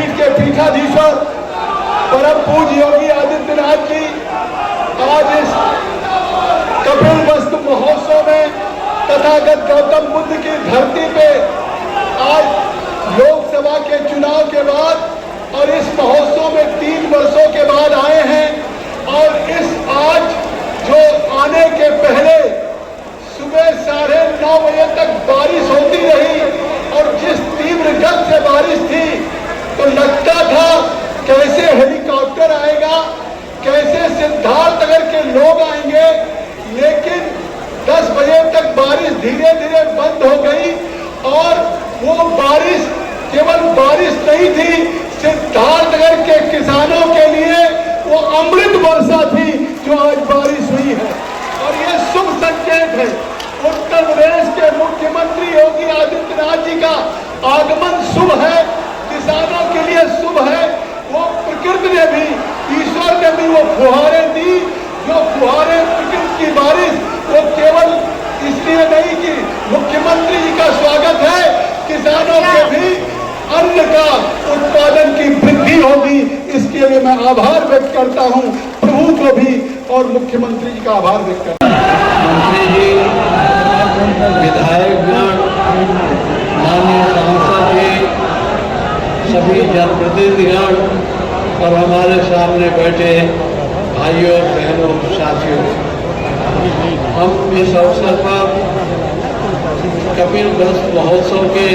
पीठ के पीठाधीश्वर परम पूज्य योगी आदित्यनाथ जी आज इस कपिल वस्तु महोत्सव में तथागत गौतम बुद्ध की धरती पे आज लोकसभा के चुनाव के बाद और इस महोत्सव में 3 वर्षों के बाद आए हैं। और इस आज जो आने के पहले सुबह 9:30 बजे तक बारिश होती रही और जिस तीव्र गति से बारिश थी तो लगता था कैसे हेलीकॉप्टर आएगा, कैसे सिद्धार्थनगर के लोग आएंगे। लेकिन 10 बजे तक बारिश धीरे धीरे बंद हो गई और वो बारिश केवल बारिश नहीं थी, सिद्धार्थनगर के किसानों के लिए वो अमृत वर्षा थी जो आज बारिश हुई है। और ये शुभ संकेत है। उत्तर प्रदेश के मुख्यमंत्री योगी आदित्यनाथ जी का आगमन शुभ है, किसानों के लिए शुभ है। वो प्रकृति ने भी, ईश्वर ने भी वो फुहारें दी, जो फुहारें प्रकृति की बारिश, वो केवल इसलिए नहीं कि मुख्यमंत्री जी का स्वागत है, किसानों के भी अन्न का उत्पादन की वृद्धि होगी। इसके लिए मैं आभार व्यक्त करता हूं, प्रभु को भी और मुख्यमंत्री जी का आभार व्यक्त करता हूं। मंत्री जी, विधायकगण, माननीय सांसद जी, सभी जनप्रतिनिधिगण और हमारे सामने बैठे भाइयों बहनों साथियों, हम इस अवसर पर कपिल वस्तु महोत्सव के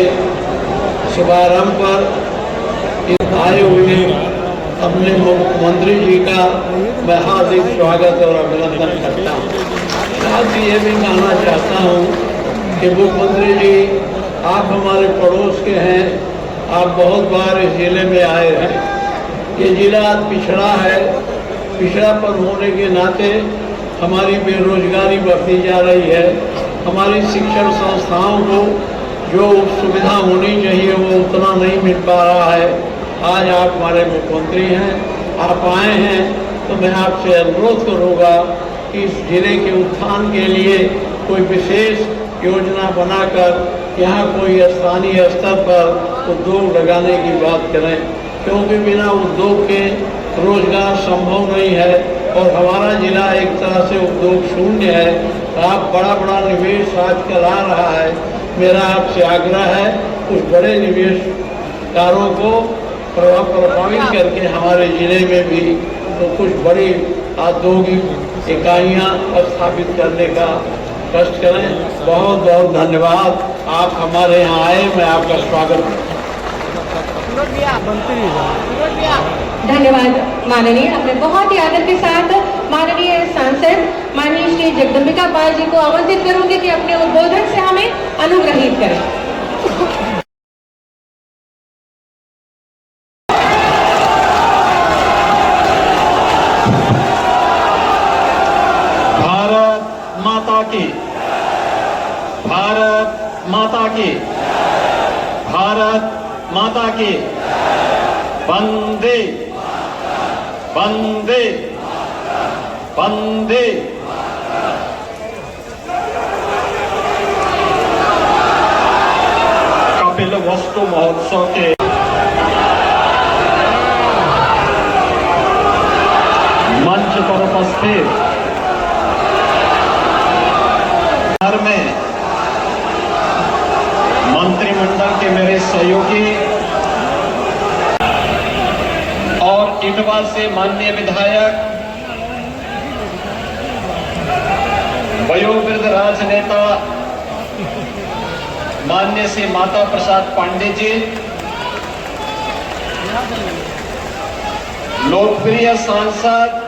शुभारंभ पर आए हुए अपने मुख्यमंत्री जी का मैं हार्दिक स्वागत और अभिनंदन करता हूँ। साथ ही ये भी कहना चाहता हूँ कि मुख्यमंत्री जी, आप हमारे पड़ोस के हैं, आप बहुत बार इस जिले में आए हैं। ये जिला पिछड़ा है, पिछड़ापन होने के नाते हमारी बेरोजगारी बढ़ती जा रही है। हमारी शिक्षण संस्थाओं को जो सुविधा होनी चाहिए वो उतना नहीं मिल पा रहा है। आज आप हमारे मुख्यमंत्री हैं, आप आए हैं, तो मैं आपसे अनुरोध करूंगा कि इस जिले के उत्थान के लिए कोई विशेष योजना बनाकर यहाँ कोई स्थानीय स्तर पर उद्योग लगाने की बात करें, क्योंकि बिना उद्योग के रोजगार संभव नहीं है और हमारा जिला एक तरह से उद्योग शून्य है। आप बड़ा निवेश आजकल आ रहा है। मेरा आपसे आग्रह है कुछ बड़े निवेशकारों को प्रभावित करके हमारे जिले में भी तो कुछ बड़ी औद्योगिक इकाइयाँ स्थापित करने का कष्ट करें। बहुत बहुत धन्यवाद, आप हमारे यहाँ आए, मैं आपका स्वागत करता हूँ। धन्यवाद माननीय, हमने बहुत ही आदर के साथ माननीय सांसद माननीय श्री जगदम्बिका पाल जी को आमंत्रित करूंगी कि अपने उद्बोधन से हमें अनुग्रहित करें। भारत माता की, भारत माता की, भारत माता की, वंदे वंदे वंदे। कपिल वस्तु महोत्सव के मंच पर उपस्थित में मंत्रिमंडल के मेरे सहयोगी और इटवा से माननीय विधायक, वयोवृद्ध राजनेता माननीय श्री माता प्रसाद पांडे जी, लोकप्रिय सांसद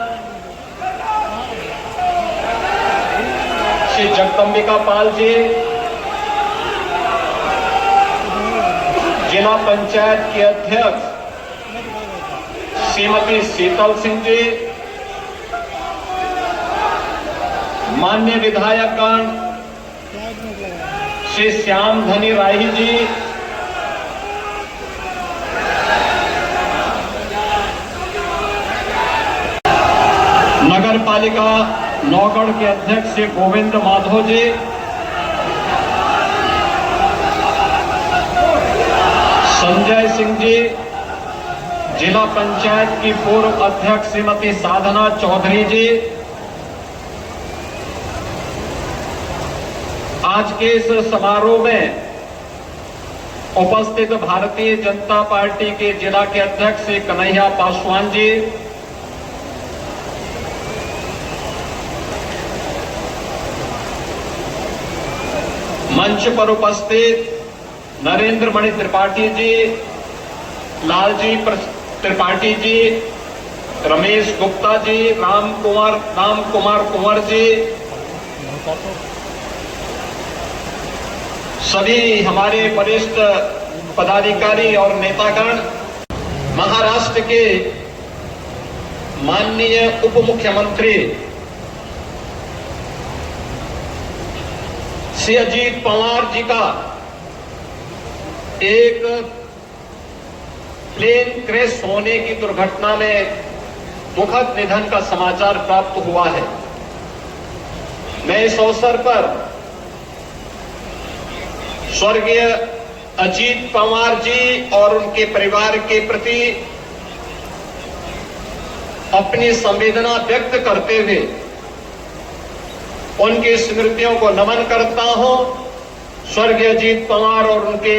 श्री जगदम्बिका पाल जी, जिला पंचायत के अध्यक्ष श्रीमती शीतल सिंह जी, माननीय विधायकगण श्री श्याम धनी राही जी, नगर पालिका नौगढ़ के अध्यक्ष श्री गोविंद माधव जी, संजय सिंह जी, जिला पंचायत की पूर्व अध्यक्ष श्रीमती साधना चौधरी जी, आज के इस समारोह में उपस्थित भारतीय जनता पार्टी के जिला के अध्यक्ष श्री कन्हैया पासवान जी, मंच पर उपस्थित नरेंद्र मणि त्रिपाठी जी, लालजी त्रिपाठी जी, रमेश गुप्ता जी, राम कुमार कुंवर जी, सभी हमारे वरिष्ठ पदाधिकारी और नेतागण, महाराष्ट्र के माननीय उप मुख्यमंत्री श्री अजीत पवार जी का एक प्लेन क्रैश होने की दुर्घटना में दुखद निधन का समाचार प्राप्त हुआ है। मैं इस अवसर पर स्वर्गीय अजीत पवार जी और उनके परिवार के प्रति अपनी संवेदना व्यक्त करते हुए उनकी स्मृतियों को नमन करता हूं। स्वर्गीय अजीत पवार और उनके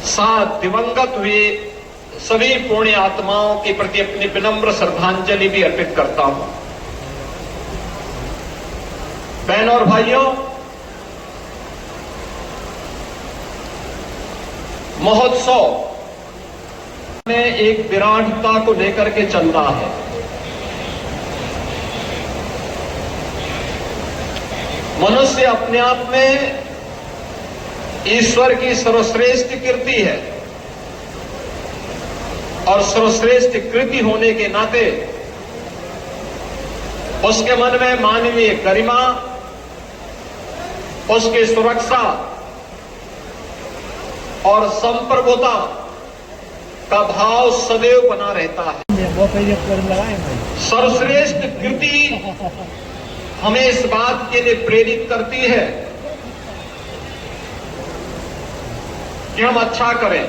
साथ दिवंगत हुए सभी पुण्य आत्माओं के प्रति अपनी विनम्र श्रद्धांजलि भी अर्पित करता हूं। बहनों और भाइयों, महोत्सव में एक विराटता को लेकर के चल रहा है। मनुष्य अपने आप में ईश्वर की सर्वश्रेष्ठ कृति है और सर्वश्रेष्ठ कृति होने के नाते उसके मन में मानवीय गरिमा, उसकी सुरक्षा और संप्रभुता का भाव सदैव बना रहता है। सर्वश्रेष्ठ कृति हमें इस बात के लिए प्रेरित करती है कि हम अच्छा करें,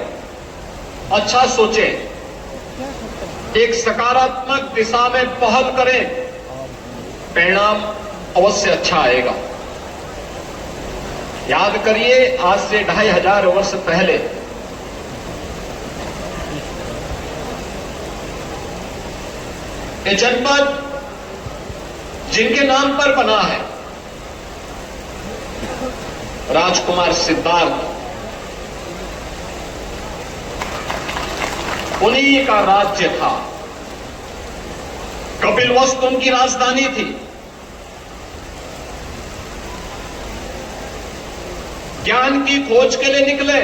अच्छा सोचें, एक सकारात्मक दिशा में पहल करें, परिणाम अवश्य अच्छा आएगा। याद करिए, आज से 2500 वर्ष पहले ये जनपद जिनके नाम पर बना है, राजकुमार सिद्धार्थ, उन्हीं का राज्य था। कपिलवस्तु उनकी राजधानी थी। ज्ञान की खोज के लिए निकले,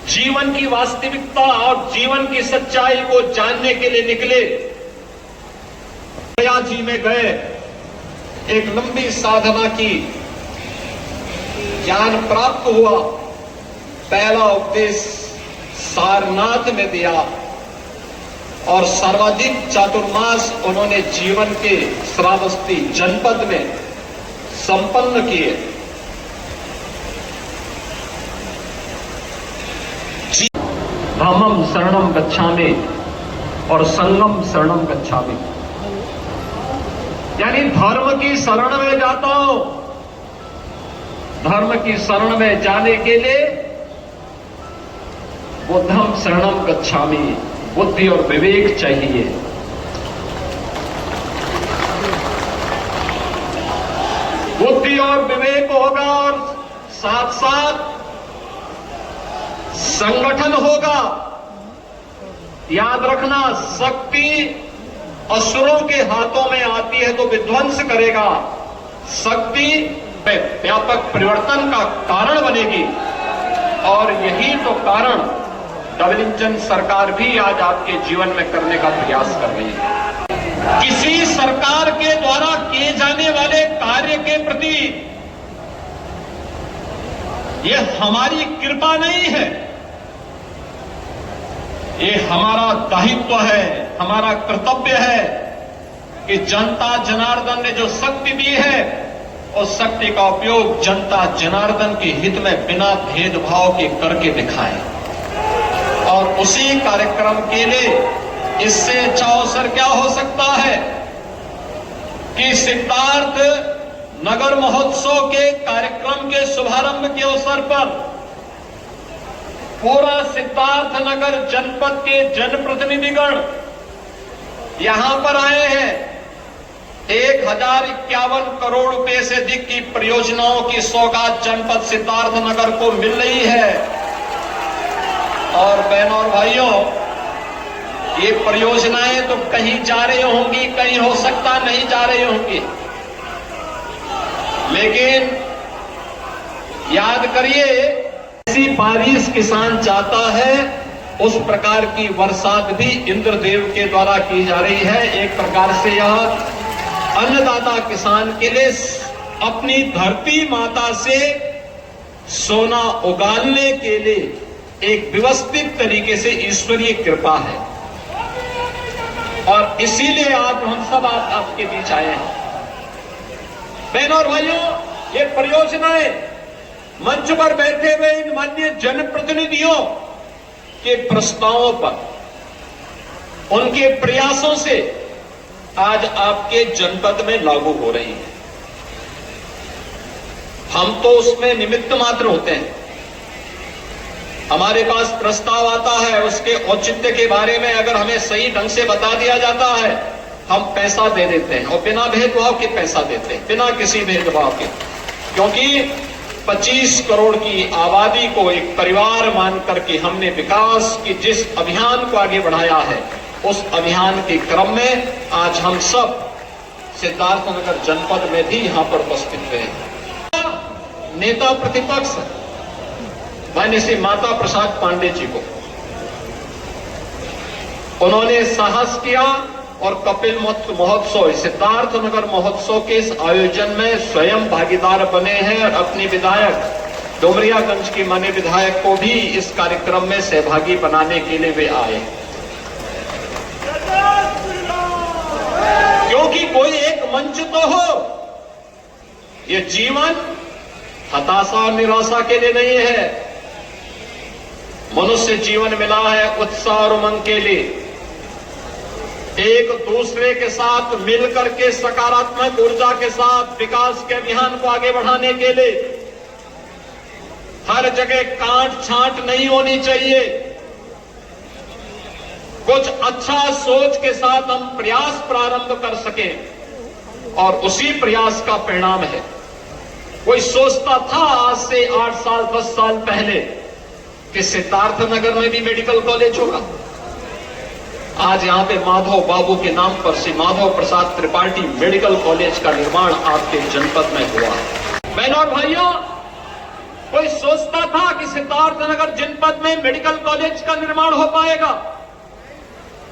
जीवन की वास्तविकता और जीवन की सच्चाई को जानने के लिए निकले। प्रयाग जी में गए, एक लंबी साधना की, ज्ञान प्राप्त हुआ। पहला उपदेश सारनाथ में दिया और सर्वाधिक चातुर्मास उन्होंने जीवन के श्रावस्ती जनपद में संपन्न किए। धम्मं शरणं गच्छामि और संगम शरणं गच्छामि, यानी धर्म की शरण में जाता हूं। धर्म की शरण में जाने के लिए बुद्धं शरणं गच्छामि, बुद्धि और विवेक चाहिए। बुद्धि और विवेक होगा और साथ साथ संगठन होगा। याद रखना, शक्ति असुरों के हाथों में आती है तो विध्वंस करेगा, शक्ति व्यापक परिवर्तन का कारण बनेगी। और यही तो कारण डबलिंगटन सरकार भी आज आपके जीवन में करने का प्रयास कर रही है। किसी सरकार के द्वारा किए जाने वाले कार्य के प्रति यह हमारी कृपा नहीं है, ये हमारा दायित्व है, हमारा कर्तव्य है कि जनता जनार्दन ने जो शक्ति दी है उस शक्ति का उपयोग जनता जनार्दन के हित में बिना भेदभाव के करके दिखाएं और उसी कार्यक्रम के लिए इससे अच्छा अवसर क्या हो सकता है कि सिद्धार्थ नगर महोत्सव के कार्यक्रम के शुभारंभ के अवसर पर पूरा सिद्धार्थ नगर जनपद के जनप्रतिनिधिगण यहां पर आए हैं। 1051 करोड़ रुपए से अधिक की परियोजनाओं की सौगात जनपद सिद्धार्थ नगर को मिल रही है। और बहनों और भाइयों, ये परियोजनाएं तो कहीं जा रही होंगी, कहीं हो सकता नहीं जा रही होंगी, लेकिन याद करिए, ऐसी बारिश किसान चाहता है उस प्रकार की बरसात भी इंद्रदेव के द्वारा की जा रही है। एक प्रकार से यह अन्नदाता किसान के लिए अपनी धरती माता से सोना उगालने के लिए एक व्यवस्थित तरीके से ईश्वरीय कृपा है। और इसीलिए आज हम सब आपके बीच आए हैं। बहनों और भाइयों, ये परियोजनाएं मंच पर बैठे हुए इन माननीय जनप्रतिनिधियों के प्रस्तावों पर, उनके प्रयासों से आज आपके जनपद में लागू हो रही है। हम तो उसमें निमित्त मात्र होते हैं। हमारे पास प्रस्ताव आता है, उसके औचित्य के बारे में अगर हमें सही ढंग से बता दिया जाता है, हम पैसा दे देते हैं और बिना भेदभाव के पैसा देते हैं, बिना किसी भेदभाव के। क्योंकि 25 करोड़ की आबादी को एक परिवार मान करके हमने विकास की जिस अभियान को आगे बढ़ाया है, उस अभियान के क्रम में आज हम सब सिद्धार्थनगर जनपद में भी यहां पर उपस्थित हुए हैं। नेता प्रतिपक्ष माननीय श्री माता प्रसाद पांडे जी को उन्होंने साहस किया और कपिल महोत्सव, सिद्धार्थ नगर महोत्सव के इस आयोजन में स्वयं भागीदार बने हैं और अपनी विधायक डोमरियागंज की माननीय विधायक को भी इस कार्यक्रम में सहभागी बनाने के लिए वे आए। क्योंकि कोई एक मंच तो हो, ये जीवन हताशा और निराशा के लिए नहीं है। मनुष्य जीवन मिला है उत्साह और उमंग के लिए, एक दूसरे के साथ मिलकर के सकारात्मक ऊर्जा के साथ विकास के अभियान को आगे बढ़ाने के लिए। हर जगह काट छांट नहीं होनी चाहिए। कुछ अच्छा सोच के साथ हम प्रयास प्रारंभ कर सकें और उसी प्रयास का परिणाम है। कोई सोचता था आज से 8 साल 10 साल पहले कि सिद्धार्थ नगर में भी मेडिकल कॉलेज होगा। आज यहां पे माधव बाबू के नाम पर श्री माधव प्रसाद त्रिपाठी मेडिकल कॉलेज का निर्माण आपके जनपद में हुआ है। बहनों और भाइयों, कोई सोचता था कि सिद्धार्थ नगर जनपद में मेडिकल कॉलेज का निर्माण हो पाएगा?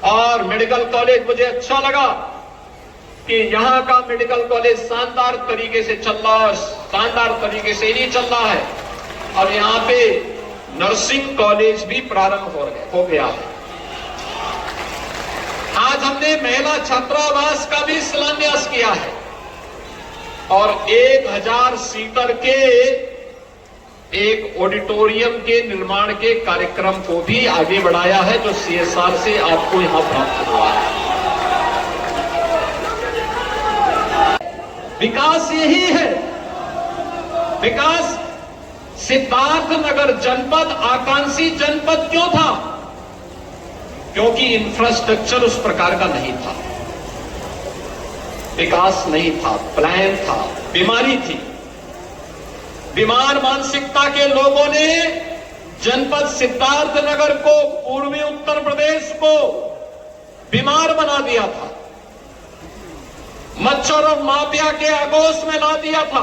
और मेडिकल कॉलेज, मुझे अच्छा लगा कि यहां का मेडिकल कॉलेज शानदार तरीके से चल रहा है, शानदार तरीके से नहीं चल रहा है। और यहां पे नर्सिंग कॉलेज भी प्रारंभ हो गया है। आज हमने महिला छात्रावास का भी शिलान्यास किया है और 1000 सीटर के एक ऑडिटोरियम के निर्माण के कार्यक्रम को भी आगे बढ़ाया है, जो CSR से आपको यहां प्राप्त हुआ है। विकास यही है। विकास सिद्धार्थ नगर जनपद आकांक्षी जनपद क्यों था? क्योंकि इंफ्रास्ट्रक्चर उस प्रकार का नहीं था, विकास नहीं था, प्लान था, बीमारी थी। बीमार मानसिकता के लोगों ने जनपद सिद्धार्थ नगर को, पूर्वी उत्तर प्रदेश को बीमार बना दिया था, मच्छर और माफिया के आगोश में ला दिया था।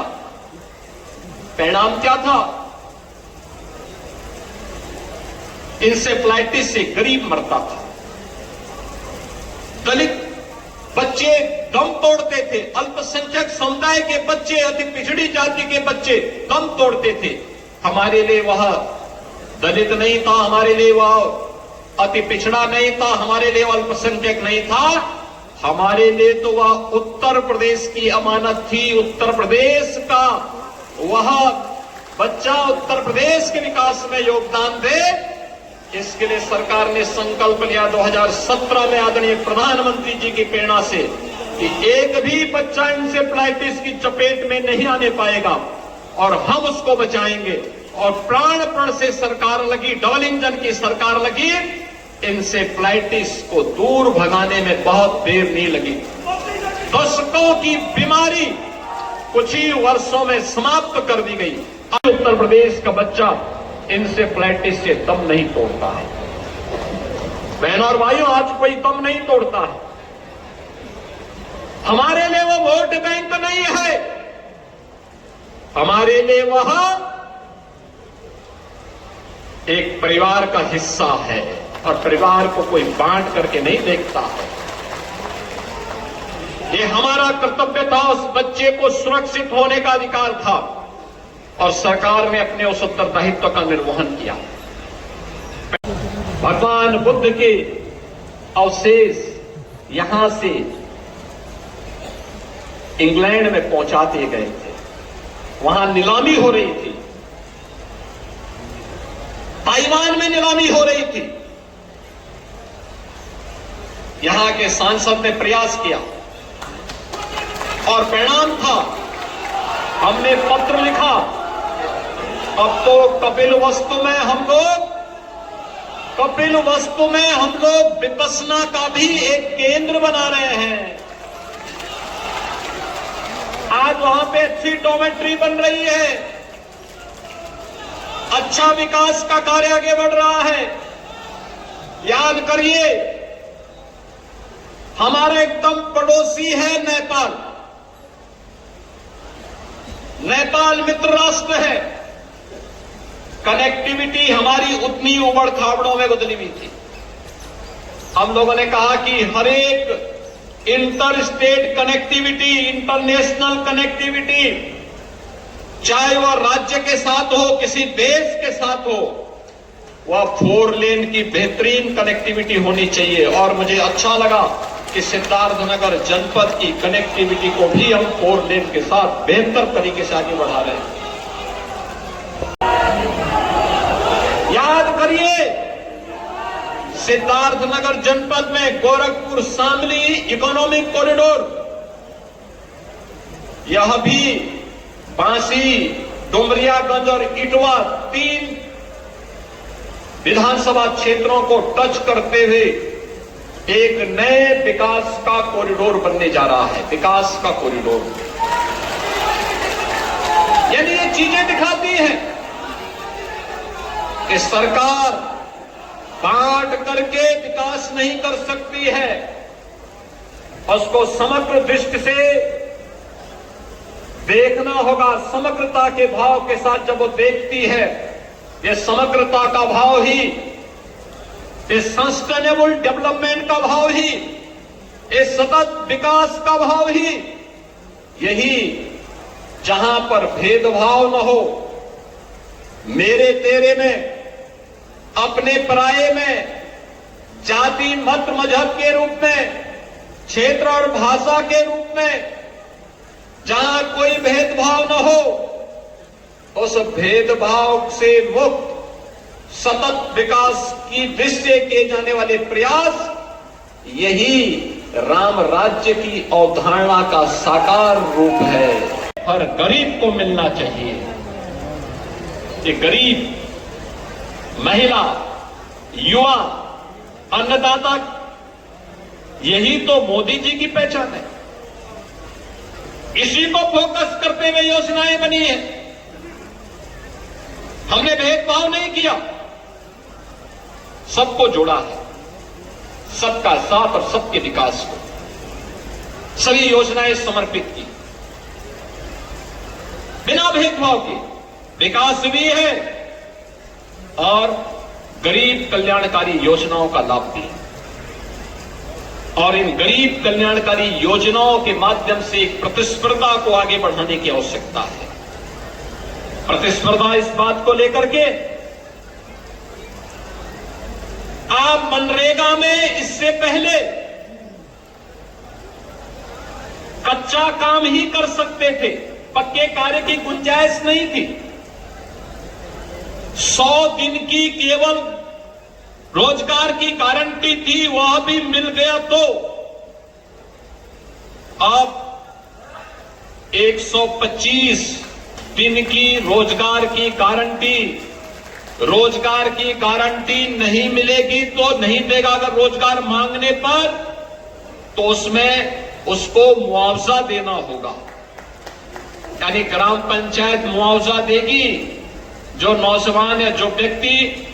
परिणाम क्या था? इंसेफ्लाइटिस से गरीब मरता था, दलित बच्चे दम तोड़ते थे, अल्पसंख्यक समुदाय के बच्चे, अति पिछड़ी जाति के बच्चे दम तोड़ते थे। हमारे लिए वह दलित नहीं था, हमारे लिए वह अति पिछड़ा नहीं था, हमारे लिए अल्पसंख्यक नहीं था, हमारे लिए तो वह उत्तर प्रदेश की अमानत थी। उत्तर प्रदेश का वह बच्चा उत्तर प्रदेश के विकास में योगदान दे, इसके लिए सरकार ने संकल्प लिया 2017 में आदरणीय प्रधानमंत्री जी की प्रेरणा से कि एक भी बच्चा इंसेफ्लाइटिस की चपेट में नहीं आने पाएगा और हम उसको बचाएंगे। और प्राण से सरकार लगी, डबल इंजन की सरकार लगी, इंसेफ्लाइटिस को दूर भगाने में बहुत देर नहीं लगी। दशकों की बीमारी कुछ ही वर्षों में समाप्त कर दी गई। अब उत्तर प्रदेश का बच्चा इंसेफ्लाइटिस से दम नहीं तोड़ता है। बहनों और भाइयों, आज कोई दम नहीं तोड़ता है। हमारे लिए वो वोट बैंक नहीं है, हमारे लिए वह एक परिवार का हिस्सा है और परिवार को कोई बांट करके नहीं देखता है। ये हमारा कर्तव्य था, उस बच्चे को सुरक्षित होने का अधिकार था और सरकार ने अपने उस उत्तरदायित्व का निर्वहन किया। भगवान बुद्ध के अवशेष यहां से इंग्लैंड में पहुंचा दिए गए थे, वहां नीलामी हो रही थी, ताइवान में नीलामी हो रही थी। यहां के सांसद ने प्रयास किया और परिणाम था, हमने पत्र लिखा। अब तो कपिल वस्तु में हम लोग विपश्यना का भी एक केंद्र बना रहे हैं। आज वहां पे अच्छी डॉर्मेट्री बन रही है, अच्छा विकास का कार्य आगे बढ़ रहा है। याद करिए, हमारा एकदम पड़ोसी है नेपाल। नेपाल मित्र राष्ट्र है। कनेक्टिविटी हमारी उतनी उबड़ खाबड़ों में बदली हुई थी। हम लोगों ने कहा कि हर एक inter state connectivity, international connectivity, चाहे वह राज्य के साथ हो, किसी देश के साथ हो, वह 4 लेन की बेहतरीन कनेक्टिविटी होनी चाहिए। और मुझे अच्छा लगा कि सिद्धार्थनगर जनपद की कनेक्टिविटी को भी हम 4 लेन के साथ बेहतर तरीके से आगे बढ़ा रहे हैं। याद करिए, सिद्धार्थनगर जनपद में गोरखपुर शामली इकोनॉमिक कॉरिडोर, यह भी बांसी, डुमरियागंज और इटवा 3 विधानसभा क्षेत्रों को टच करते हुए एक नए विकास का कॉरिडोर बनने जा रहा है। विकास का कॉरिडोर, यानी ये चीजें दिखाती हैं कि सरकार बांट करके विकास नहीं कर सकती है। उसको समग्र दृष्टि से देखना होगा। समग्रता के भाव के साथ जब वो देखती है, ये समग्रता का भाव ही, इस सस्टेनेबल डेवलपमेंट का भाव ही, इस सतत विकास का भाव ही, यही जहां पर भेदभाव न हो, मेरे तेरे में, अपने पराये में, जाति मत मजहब के रूप में, क्षेत्र और भाषा के रूप में, जहां कोई भेदभाव न हो, उस भेदभाव से मुक्त सतत विकास की दृष्टि से किए जाने वाले प्रयास, यही राम राज्य की अवधारणा का साकार रूप है। हर गरीब को मिलना चाहिए। ये गरीब, महिला, युवा, अन्नदाता, यही तो मोदी जी की पहचान है। इसी को फोकस करते हुए योजनाएं बनी है। हमने भेदभाव नहीं किया, सबको जोड़ा है, सबका साथ और सबके विकास को सभी योजनाएं समर्पित की, बिना भेदभाव के विकास भी है और गरीब कल्याणकारी योजनाओं का लाभ भी। और इन गरीब कल्याणकारी योजनाओं के माध्यम से एक प्रतिस्पर्धा को आगे बढ़ाने की आवश्यकता है। प्रतिस्पर्धा इस बात को लेकर के, आप मनरेगा में इससे पहले कच्चा काम ही कर सकते थे, पक्के कार्य की गुंजाइश नहीं थी। 100 दिन की केवल रोजगार की गारंटी थी, वह भी मिल गया। तो अब 125 दिन की रोजगार की गारंटी नहीं मिलेगी तो नहीं देगा। अगर रोजगार मांगने पर तो उसमें उसको मुआवजा देना होगा, यानी ग्राम पंचायत मुआवजा देगी जो नौजवान या जो व्यक्ति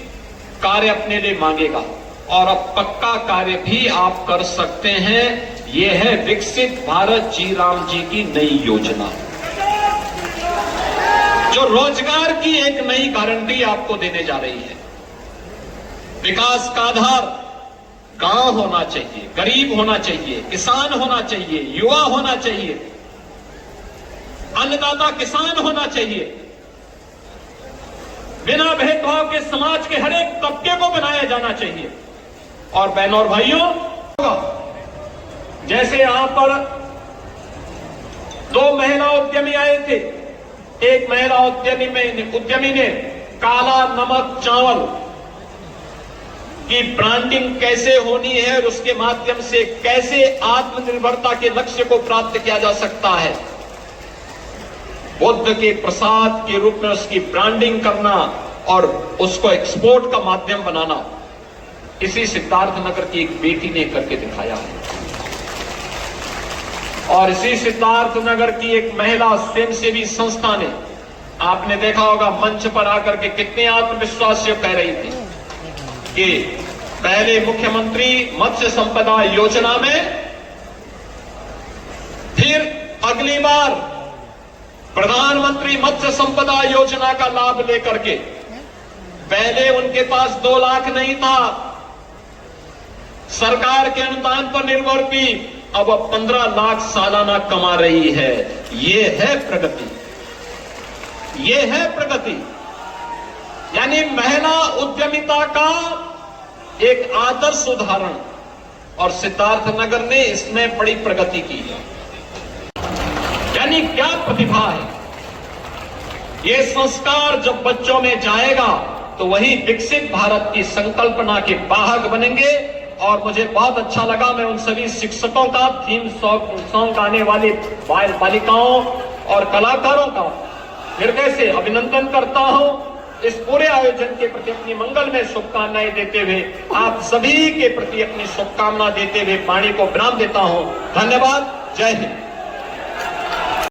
कार्य अपने लिए मांगेगा। और अब पक्का कार्य भी आप कर सकते हैं। यह है विकसित भारत जी राम जी की नई योजना, जो रोजगार की एक नई गारंटी आपको देने जा रही है। विकास का आधार गांव होना चाहिए, गरीब होना चाहिए, किसान होना चाहिए, युवा होना चाहिए, अन्नदाता किसान होना चाहिए। बिना भेदभाव के समाज के हर एक तबके को बनाया जाना चाहिए। और बहनों और भाइयों, जैसे यहां पर 2 महिला उद्यमी आए थे। एक महिला उद्यमी ने काला नमक चावल की ब्रांडिंग कैसे होनी है और उसके माध्यम से कैसे आत्मनिर्भरता के लक्ष्य को प्राप्त किया जा सकता है, बुद्ध के प्रसाद के रूप में उसकी ब्रांडिंग करना और उसको एक्सपोर्ट का माध्यम बनाना, इसी सिद्धार्थनगर की एक बेटी ने करके दिखाया है। और इसी सिद्धार्थनगर की एक महिला स्वयंसेवी संस्था ने, आपने देखा होगा मंच पर आकर के कितने आत्मविश्वास से कह रही थी कि पहले मुख्यमंत्री मत्स्य संपदा योजना में, फिर अगली बार प्रधानमंत्री मत्स्य संपदा योजना का लाभ लेकर के, पहले उनके पास 2 लाख नहीं था, सरकार के अनुदान पर निर्भर थी, अब 15 लाख सालाना कमा रही है। ये है प्रगति, ये है प्रगति। यानी महिला उद्यमिता का एक आदर्श उदाहरण, और सिद्धार्थनगर ने इसमें बड़ी प्रगति की है। यानी क्या प्रतिभा है। ये संस्कार जब बच्चों में जाएगा तो वही विकसित भारत की संकल्पना के वाहक बनेंगे। और मुझे बहुत अच्छा लगा, मैं उन सभी शिक्षकों का, थीम सॉन्ग गाने वाली बालिकाओं और कलाकारों का हृदय से अभिनंदन करता हूं। इस पूरे आयोजन के प्रति अपनी मंगलमय शुभकामनाएं देते हुए, आप सभी के प्रति अपनी शुभकामना देते हुए वाणी को विराम देता हूं। धन्यवाद। जय हिंद।